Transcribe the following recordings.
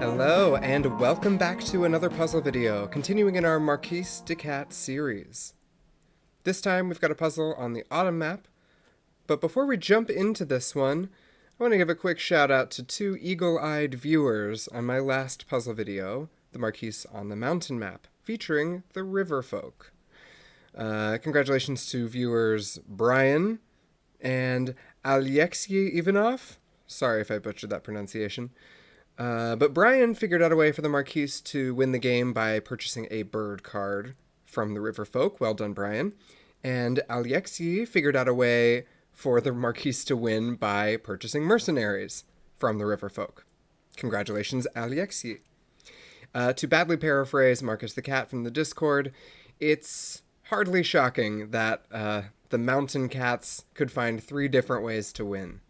Hello, and welcome back to another puzzle video, continuing in our Marquise de Cat series. This time we've got a puzzle on the autumn map, but before we jump into this one, I want to give a quick shout out to two eagle-eyed viewers on my last puzzle video, the Marquise on the mountain map, featuring the Riverfolk. Congratulations to viewers Bryan and Aleksei Ivanov. Sorry if I butchered that pronunciation. But Bryan figured out a way for the Marquise to win the game by purchasing a bird card from the Riverfolk. Well done, Bryan. And Aleksei figured out a way for the Marquise to win by purchasing mercenaries from the Riverfolk. Congratulations, Aleksei. To badly paraphrase MarcustheCat from the Discord, it's hardly shocking that the mountain cats could find 3 different ways to win.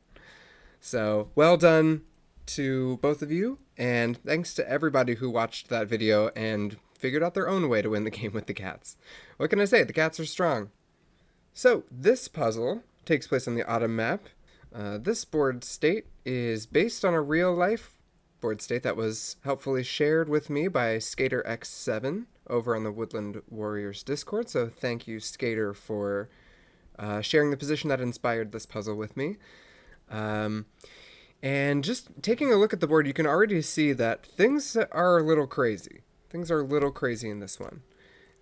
So, well done to both of you, and thanks to everybody who watched that video and figured out their own way to win the game with the cats. What can I say? The cats are strong. So, this puzzle takes place on the autumn map. This board state is based on a real-life board state that was helpfully shared with me by Skater X7 over on the Woodland Warriors Discord, so thank you, Skater, for sharing the position that inspired this puzzle with me. And just taking a look at the board, you can already see that things are a little crazy. Things are a little crazy in this one.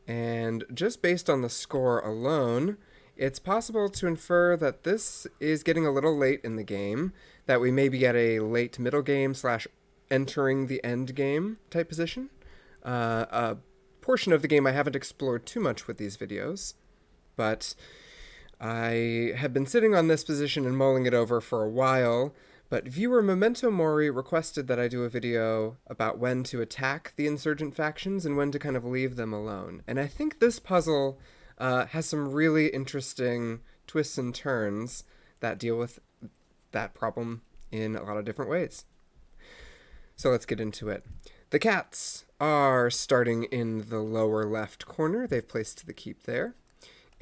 And just based on the score alone, it's possible to infer that this is getting a little late in the game, that we may be at a late middle game / entering the end game type position. A portion of the game I haven't explored too much with these videos, but I have been sitting on this position and mulling it over for a while. But viewer Memento Mori requested that I do a video about when to attack the insurgent factions and when to kind of leave them alone. And I think this puzzle has some really interesting twists and turns that deal with that problem in a lot of different ways. So let's get into it. The cats are starting in the lower left corner. They've placed the keep there.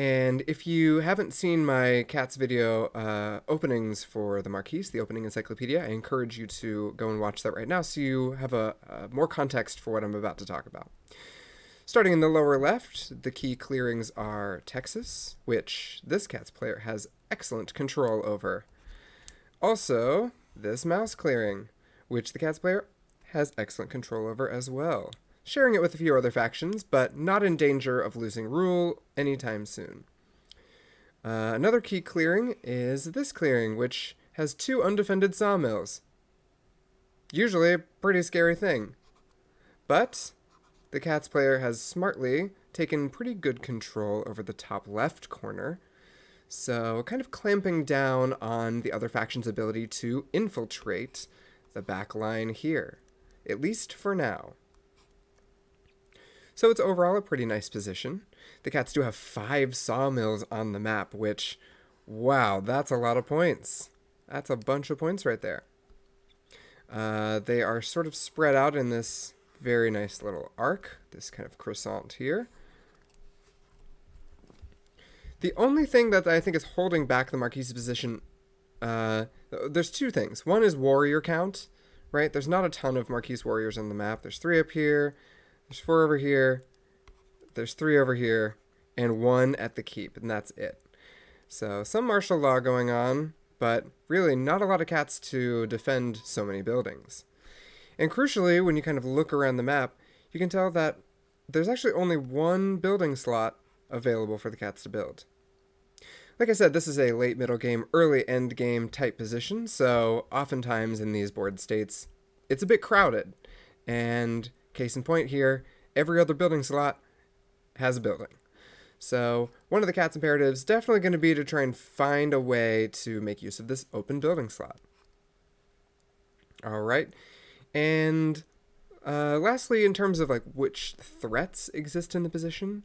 And if you haven't seen my cats video openings for the Marquise, the opening encyclopedia, I encourage you to go and watch that right now so you have a more context for what I'm about to talk about. Starting in the lower left, the key clearings are Texas, which this cats player has excellent control over. Also, this mouse clearing, which the cats player has excellent control over as well. Sharing it with a few other factions, but not in danger of losing rule anytime soon. Another key clearing is this clearing, which has 2 undefended sawmills. Usually a pretty scary thing. But the cats player has smartly taken pretty good control over the top left corner, so kind of clamping down on the other faction's ability to infiltrate the back line here, at least for now. So it's overall a pretty nice position. The cats do have 5 sawmills on the map, which, wow, that's a lot of points. That's a bunch of points right there. They are sort of spread out in this very nice little arc, this kind of croissant here. The only thing that I think is holding back the Marquise's position, there's 2 things. One is warrior count, right? There's not a ton of Marquise warriors on the map. There's 3 up here. There's 4 over here, there's 3 over here, and 1 at the keep, and that's it. So some martial law going on, but really not a lot of cats to defend so many buildings. And crucially, when you kind of look around the map, you can tell that there's actually only 1 building slot available for the cats to build. Like I said, this is a late middle game, early end game type position, so oftentimes in these board states, it's a bit crowded, and case in point here, every other building slot has a building. So one of the cat's imperatives definitely going to be to try and find a way to make use of this open building slot. All right. And lastly, in terms of like which threats exist in the position,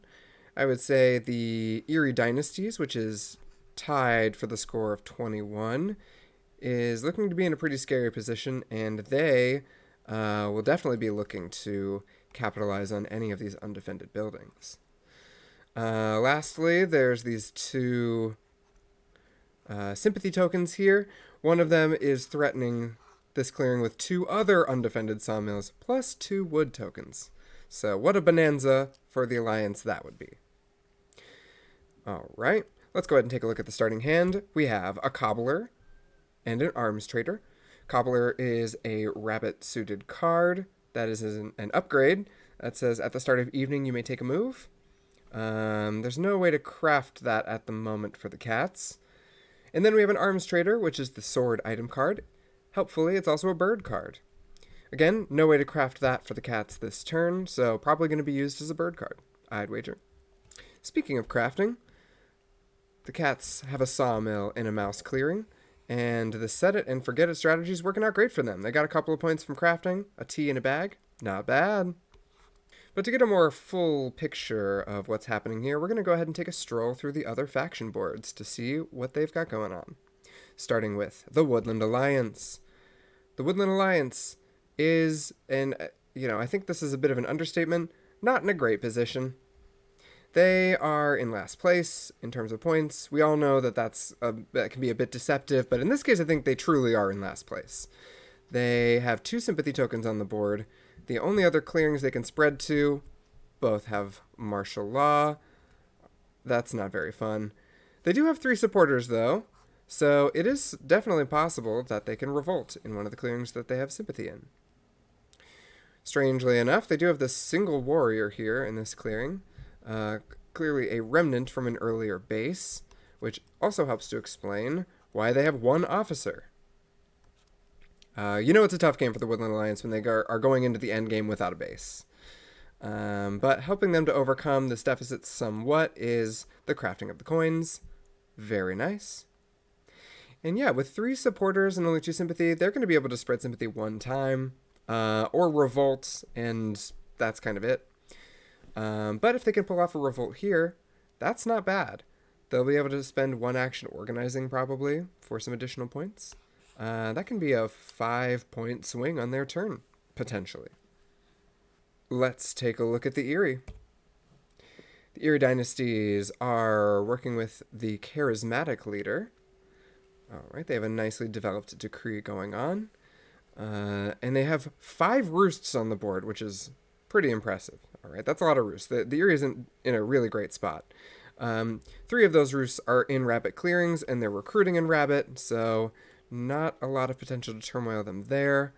I would say the Eyrie Dynasties, which is tied for the score of 21, is looking to be in a pretty scary position, and they will definitely be looking to capitalize on any of these undefended buildings. Lastly, there's these 2 sympathy tokens here. One of them is threatening this clearing with 2 other undefended sawmills, plus 2 wood tokens. So what a bonanza for the Alliance that would be. Alright, let's go ahead and take a look at the starting hand. We have a Cobbler and an Arms Trader. Cobbler is a rabbit-suited card. That is an upgrade that says at the start of evening you may take a move. There's no way to craft that at the moment for the cats. And then we have an Arms Trader, which is the sword item card. Helpfully, it's also a bird card. Again, no way to craft that for the cats this turn, so probably going to be used as a bird card, I'd wager. Speaking of crafting, the cats have a sawmill and a mouse clearing, and the set it and forget it strategy is working out great for them. They got a couple of points from crafting, a tea in a bag, not bad. But to get a more full picture of what's happening here, we're going to go ahead and take a stroll through the other faction boards to see what they've got going on. Starting with the Woodland Alliance. The Woodland Alliance is, and I think this is a bit of an understatement, not in a great position. They are in last place in terms of points. We all know that that can be a bit deceptive, but in this case I think they truly are in last place. They have 2 sympathy tokens on the board. The only other clearings they can spread to both have martial law. That's not very fun. They do have 3 supporters, though, so it is definitely possible that they can revolt in one of the clearings that they have sympathy in. Strangely enough, they do have this single warrior here in this clearing, clearly a remnant from an earlier base, which also helps to explain why they have 1 officer. It's a tough game for the Woodland Alliance when they are going into the end game without a base. But helping them to overcome this deficit somewhat is the crafting of the coins. Very nice. And yeah, with 3 supporters and only 2 sympathy, they're going to be able to spread sympathy 1 time, or revolt, and that's kind of it. But if they can pull off a revolt here, that's not bad. They'll be able to spend 1 action organizing, probably, for some additional points. That can be a 5-point swing on their turn, potentially. Let's take a look at the Eyrie. The Eyrie Dynasties are working with the charismatic leader. Alright, they have a nicely developed decree going on. And they have 5 roosts on the board, which is pretty impressive. Alright, that's a lot of roosts. The Eyrie isn't in a really great spot. 3 of those roosts are in rabbit clearings, and they're recruiting in rabbit, so not a lot of potential to turmoil them there.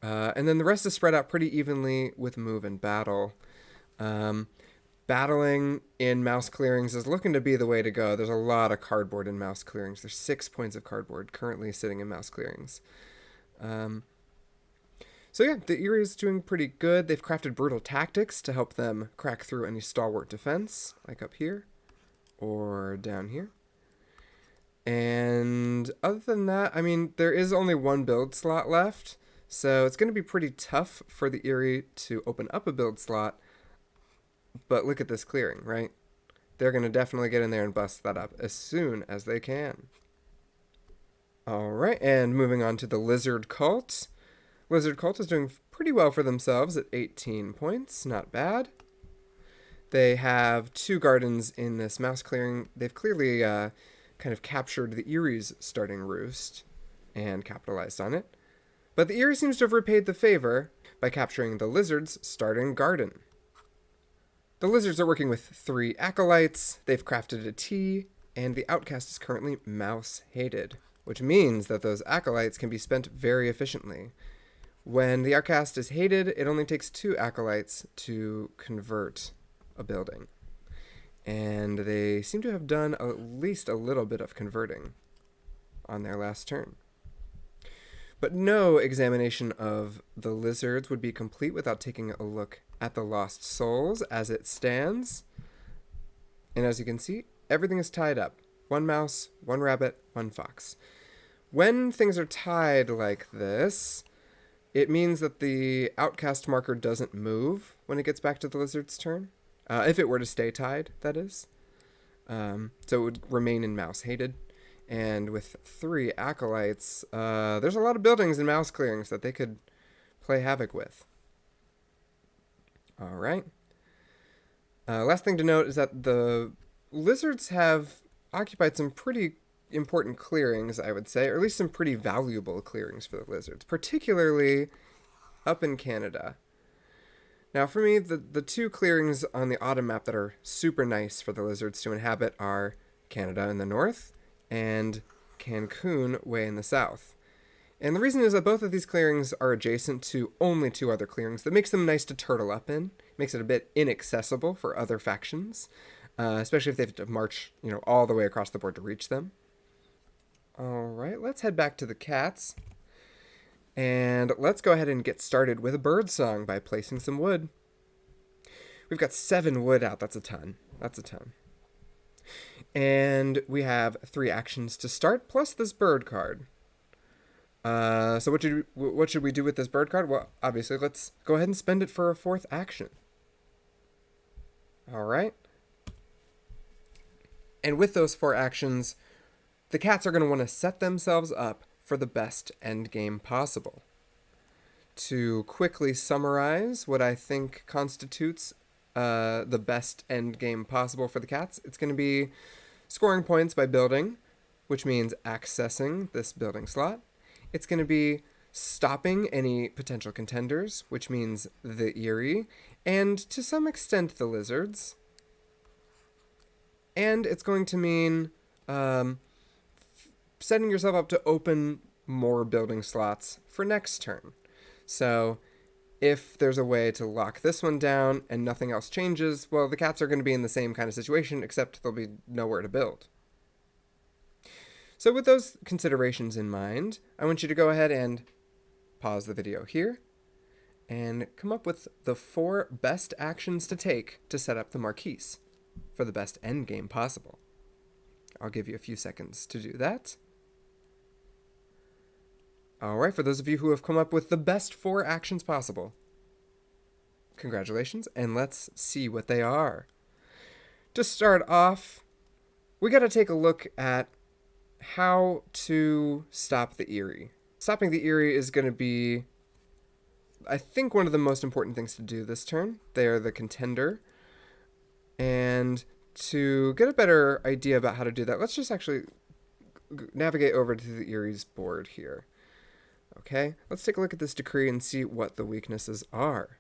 And then the rest is spread out pretty evenly with move and battle. Battling in mouse clearings is looking to be the way to go. There's a lot of cardboard in mouse clearings. There's 6 points of cardboard currently sitting in mouse clearings. So yeah, the Eyrie is doing pretty good. They've crafted brutal tactics to help them crack through any stalwart defense, like up here or down here. And other than that, there is only 1 build slot left, so it's going to be pretty tough for the Eyrie to open up a build slot. But look at this clearing, right? They're going to definitely get in there and bust that up as soon as they can. Alright, and moving on to the Lizard Cult. Lizard Cult is doing pretty well for themselves at 18 points. Not bad. They have 2 gardens in this mouse clearing. They've clearly kind of captured the Eyrie's starting roost and capitalized on it. But the Eyrie seems to have repaid the favor by capturing the Lizard's starting garden. The Lizards are working with 3 acolytes. They've crafted a tea, and the outcast is currently mouse-hated, which means that those acolytes can be spent very efficiently. When the outcast is hated, it only takes 2 acolytes to convert a building. And they seem to have done at least a little bit of converting on their last turn. But no examination of the Lizards would be complete without taking a look at the Lost Souls as it stands. And as you can see, everything is tied up. 1 mouse, 1 rabbit, 1 fox. When things are tied like this, it means that the outcast marker doesn't move when it gets back to the Lizard's turn. If it were to stay tied, that is. So it would remain in mouse-hated. And with 3 acolytes, there's a lot of buildings and mouse clearings that they could play havoc with. Alright. Last thing to note is that the Lizards have occupied some pretty important clearings, I would say, or at least some pretty valuable clearings for the lizards, particularly up in Canada. Now, for me, the two clearings on the autumn map that are super nice for the lizards to inhabit are Canada in the north and Cancun way in the south. And the reason is that both of these clearings are adjacent to only two other clearings. That makes them nice to turtle up in, makes it a bit inaccessible for other factions, especially if they have to march, all the way across the board to reach them. All right, let's head back to the cats. And let's go ahead and get started with a bird song by placing some wood. We've got 7 wood out. That's a ton. And we have 3 actions to start, plus this bird card. So what should we do with this bird card? Well, obviously, let's go ahead and spend it for a 4th action. All right. And with those 4 actions, the cats are going to want to set themselves up for the best end game possible. To quickly summarize what I think constitutes the best end game possible for the cats, it's going to be scoring points by building, which means accessing this building slot. It's going to be stopping any potential contenders, which means the Eyrie, and to some extent the lizards. And it's going to mean setting yourself up to open more building slots for next turn. So if there's a way to lock this one down and nothing else changes, well, the cats are going to be in the same kind of situation, except there'll be nowhere to build. So with those considerations in mind, I want you to go ahead and pause the video here and come up with the 4 best actions to take to set up the Marquise for the best endgame possible. I'll give you a few seconds to do that. Alright, for those of you who have come up with the best 4 actions possible, congratulations, and let's see what they are. To start off, we got to take a look at how to stop the Eyrie. Stopping the Eyrie is going to be, I think, one of the most important things to do this turn. They are the contender. And to get a better idea about how to do that, let's just actually navigate over to the Eyrie's board here. Okay, let's take a look at this decree and see what the weaknesses are.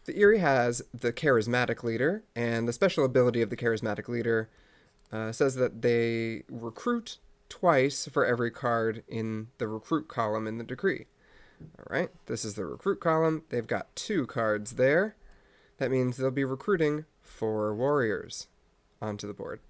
The Eyrie has the charismatic leader, and the special ability of the charismatic leader says that they recruit twice for every card in the recruit column in the decree. All right, this is the recruit column. They've got 2 cards there. That means they'll be recruiting 4 warriors onto the board.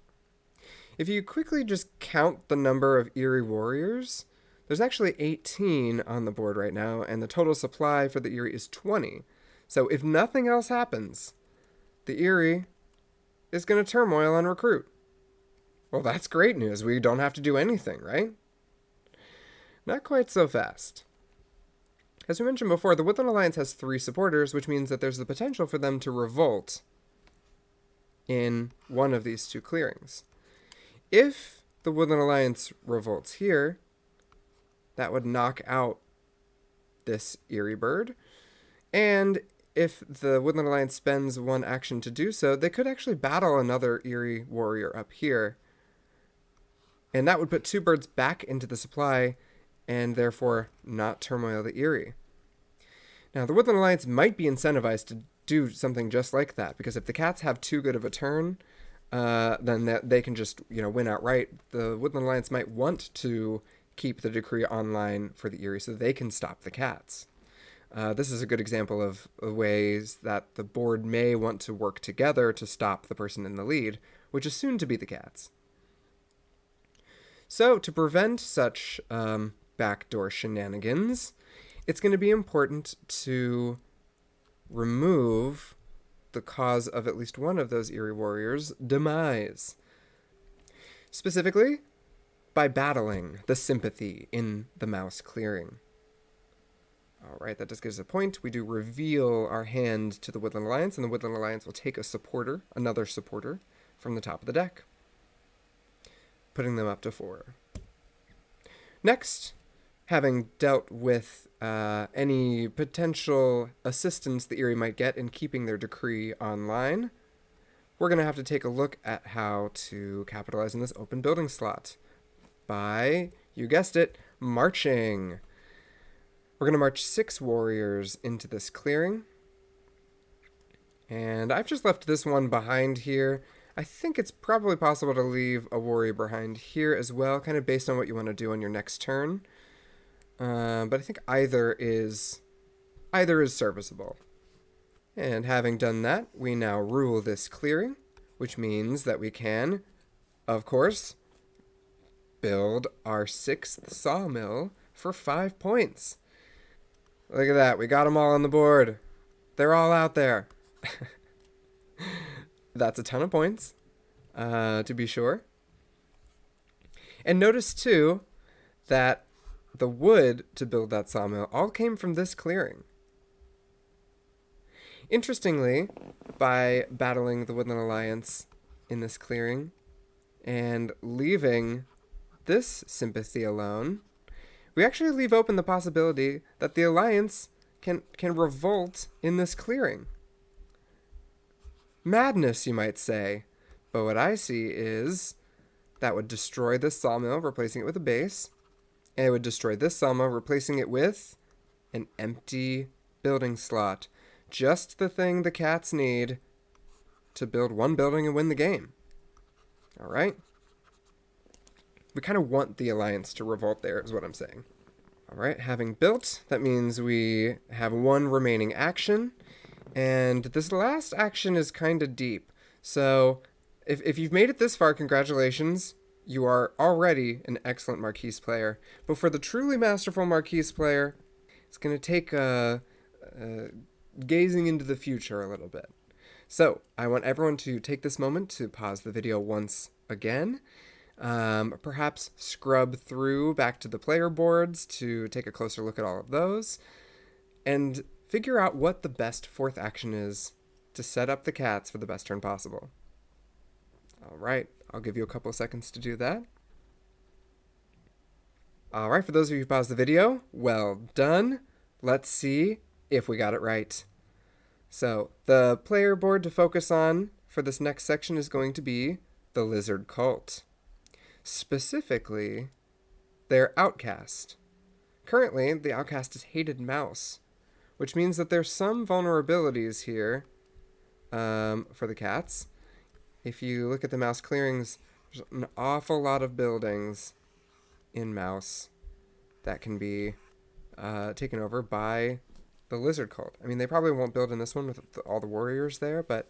If you quickly just count the number of Eyrie warriors, there's actually 18 on the board right now, and the total supply for the Eyrie is 20. So if nothing else happens, the Eyrie is going to turmoil and recruit. Well, that's great news. We don't have to do anything, right? Not quite so fast. As we mentioned before, the Woodland Alliance has 3 supporters, which means that there's the potential for them to revolt in one of these 2 clearings. If the Woodland Alliance revolts here, that would knock out this Eyrie bird. And if the Woodland Alliance spends 1 action to do so, they could actually battle another Eyrie warrior up here. And that would put 2 birds back into the supply and therefore not turmoil the Eyrie. Now, the Woodland Alliance might be incentivized to do something just like that, because if the cats have too good of a turn, then they can just win outright. The Woodland Alliance might want to keep the decree online for the Eyrie so they can stop the cats. This is a good example of ways that the board may want to work together to stop the person in the lead, which is soon to be the cats. So, to prevent such backdoor shenanigans, it's going to be important to remove the cause of at least one of those Eyrie warriors' demise. Specifically, by battling the sympathy in the mouse clearing. Alright, that just gives us a point. We do reveal our hand to the Woodland Alliance, and the Woodland Alliance will take a supporter, another supporter, from the top of the deck, putting them up to 4. Next, having dealt with any potential assistance the Eyrie might get in keeping their decree online, we're going to have to take a look at how to capitalize on this open building slot by, you guessed it, marching. We're going to march 6 warriors into this clearing. And I've just left this one behind here. I think it's probably possible to leave a warrior behind here as well, kind of based on what you want to do on your next turn. But I think either is serviceable. And having done that, we now rule this clearing, which means that we can, of course, build our 6th sawmill for 5 points. Look at that. We got them all on the board. They're all out there. That's a ton of points, to be sure. And notice, too, that the wood to build that sawmill all came from this clearing. Interestingly, by battling the Woodland Alliance in this clearing and leaving this sympathy alone, we actually leave open the possibility that the Alliance can revolt in this clearing. Madness, you might say. But what I see is that would destroy this sawmill, replacing it with a base. And it would destroy this sawmill, replacing it with an empty building slot. Just the thing the cats need to build one building and win the game. All right? We kind of want the Alliance to revolt there, is what I'm saying. All right, having built, that means we have 1 remaining action. And this last action is kind of deep. So if you've made it this far, congratulations. You are already an excellent Marquise player. But for the truly masterful Marquise player, it's going to take gazing into the future a little bit. So I want everyone to take this moment to pause the video once again. Perhaps scrub through back to the player boards to take a closer look at all of those. And figure out what the best 4th action is to set up the cats for the best turn possible. All right, I'll give you a couple of seconds to do that. All right, for those of you who paused the video, well done. Let's see if we got it right. So the player board to focus on for this next section is going to be the lizard cult. Specifically, their outcast. Currently, the outcast is Hated Mouse, which means that there's some vulnerabilities here for the cats. If you look at the mouse clearings, there's an awful lot of buildings in mouse that can be taken over by the lizard cult. I mean, they probably won't build in this one with all the warriors there, but,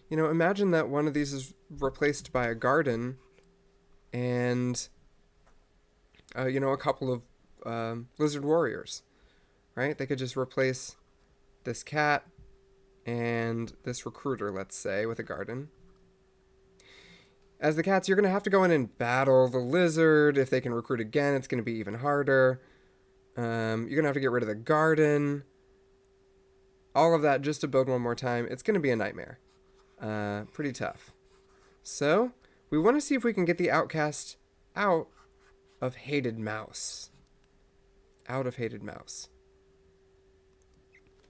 you know, imagine that one of these is replaced by a garden and, you know, a couple of lizard warriors. Right? They could just replace this cat and this recruiter, let's say, with a garden. As the cats, you're going to have to go in and battle the lizard. If they can recruit again, it's going to be even harder. You're going to have to get rid of the garden. All of that just to build one more time. It's going to be a nightmare. Pretty tough. So, we want to see if we can get the outcast out of Hated Mouse. Out of Hated Mouse.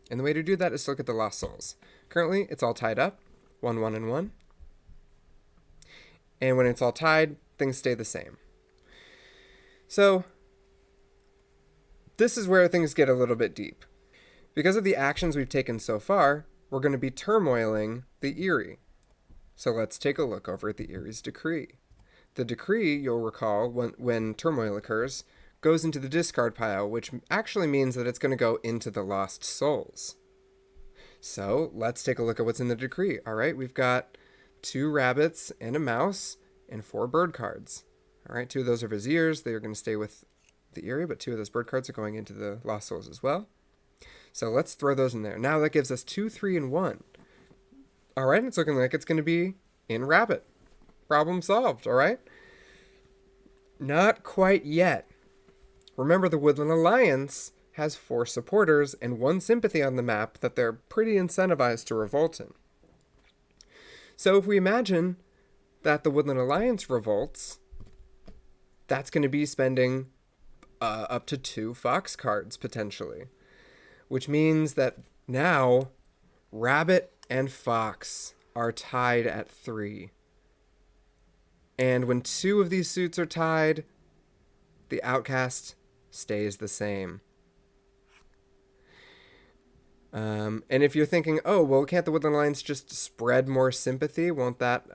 And the way to do that is to look at the lost souls. Currently, it's all tied up. 1, 1, and 1. And when it's all tied, things stay the same. So, this is where things get a little bit deep. Because of the actions we've taken so far, we're going to be turmoiling the Eyrie. So let's take a look over at the Eyrie's decree. The decree, you'll recall, when turmoil occurs, goes into the discard pile, which actually means that it's going to go into the lost souls. So let's take a look at what's in the decree. All right, we've got 2 rabbits and a mouse and 4 bird cards. All right, 2 of those are viziers. They are going to stay with the Eyrie, but 2 of those bird cards are going into the lost souls as well. So let's throw those in there. Now that gives us 2, 3, and 1. All right, it's looking like it's going to be in rabbit. Problem solved, all right? Not quite yet. Remember, the Woodland Alliance has 4 supporters and 1 sympathy on the map that they're pretty incentivized to revolt in. So if we imagine that the Woodland Alliance revolts, that's going to be spending up to 2 fox cards, potentially. Which means that now rabbit and fox are tied at 3. And when 2 of these suits are tied, the outcast stays the same. And if you're thinking, oh, well, can't the Woodland Alliance just spread more sympathy? Won't that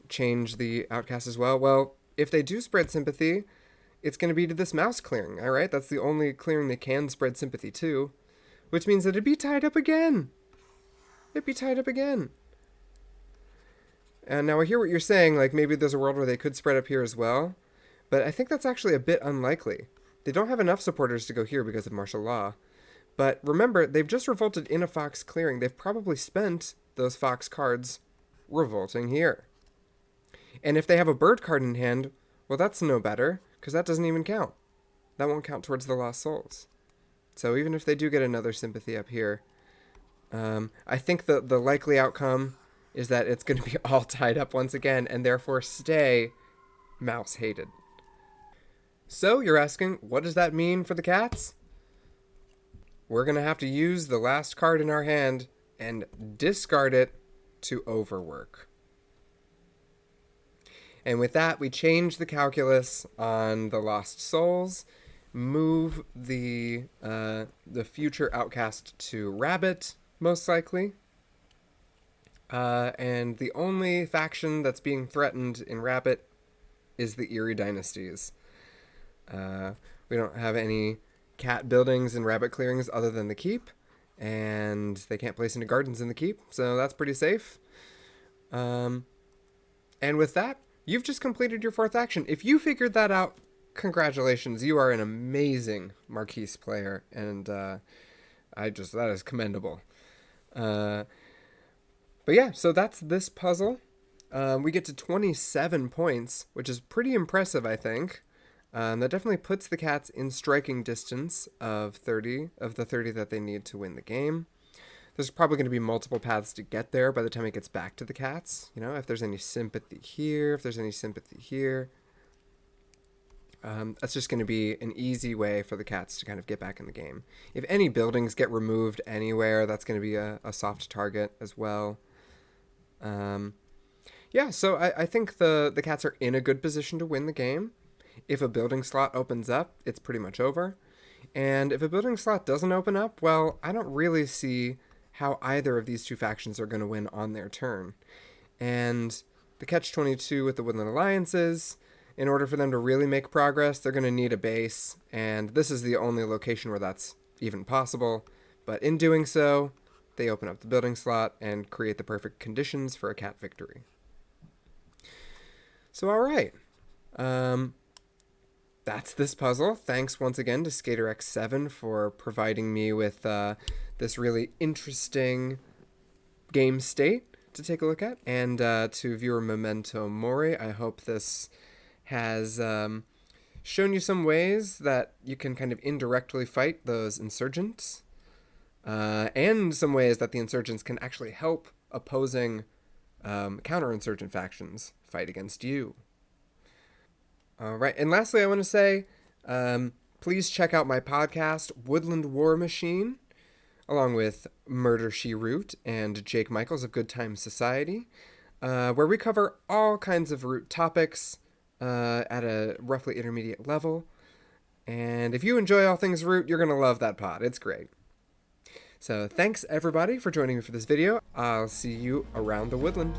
change the outcast as well? Well, if they do spread sympathy, it's going to be to this mouse clearing, all right? That's the only clearing they can spread sympathy to, which means that it'd be tied up again. It'd be tied up again. And now I hear what you're saying, like maybe there's a world where they could spread up here as well, but I think that's actually a bit unlikely. They don't have enough supporters to go here because of martial law. But remember, they've just revolted in a fox clearing. They've probably spent those fox cards revolting here. And if they have a bird card in hand, well, that's no better, because that doesn't even count. That won't count towards the lost souls. So even if they do get another sympathy up here, I think the likely outcome is that it's going to be all tied up once again, and therefore stay mouse-hated. So you're asking, what does that mean for the cats? We're going to have to use the last card in our hand and discard it to overwork. And with that, we change the calculus on the lost souls, move the future outcast to rabbit, most likely. And the only faction that's being threatened in rabbit is the Eyrie Dynasties. We don't have any cat buildings and rabbit clearings other than the keep, and they can't place any gardens in the keep, so that's pretty safe. And with that, you've just completed your 4th action. If you figured that out, congratulations, you are an amazing Marquise player, and that is commendable. But yeah, so that's this puzzle. We get to 27 points, which is pretty impressive, I think. That definitely puts the cats in striking distance of 30 of the 30 that they need to win the game. There's probably going to be multiple paths to get there by the time it gets back to the cats. You know, if there's any sympathy here, if there's any sympathy here. That's just going to be an easy way for the cats to kind of get back in the game. If any buildings get removed anywhere, that's going to be a soft target as well. Yeah, so I think the cats are in a good position to win the game. If a building slot opens up, it's pretty much over. And if a building slot doesn't open up, well, I don't really see how either of these two factions are going to win on their turn. And the catch-22 with the Woodland Alliances, in order for them to really make progress, they're going to need a base, and this is the only location where that's even possible. But in doing so, they open up the building slot and create the perfect conditions for a cat victory. So all right. That's this puzzle. Thanks once again to SkaterX7 for providing me with this really interesting game state to take a look at. And to viewer Memento Mori, I hope this has shown you some ways that you can kind of indirectly fight those insurgents, and some ways that the insurgents can actually help opposing counterinsurgent factions fight against you. All right, and lastly, I want to say, please check out my podcast, Woodland War Machine, along with Murder, She Root and Jake Michaels of Good Time Society, where we cover all kinds of root topics at a roughly intermediate level. And if you enjoy all things root, you're going to love that pod. It's great. So thanks, everybody, for joining me for this video. I'll see you around the woodland.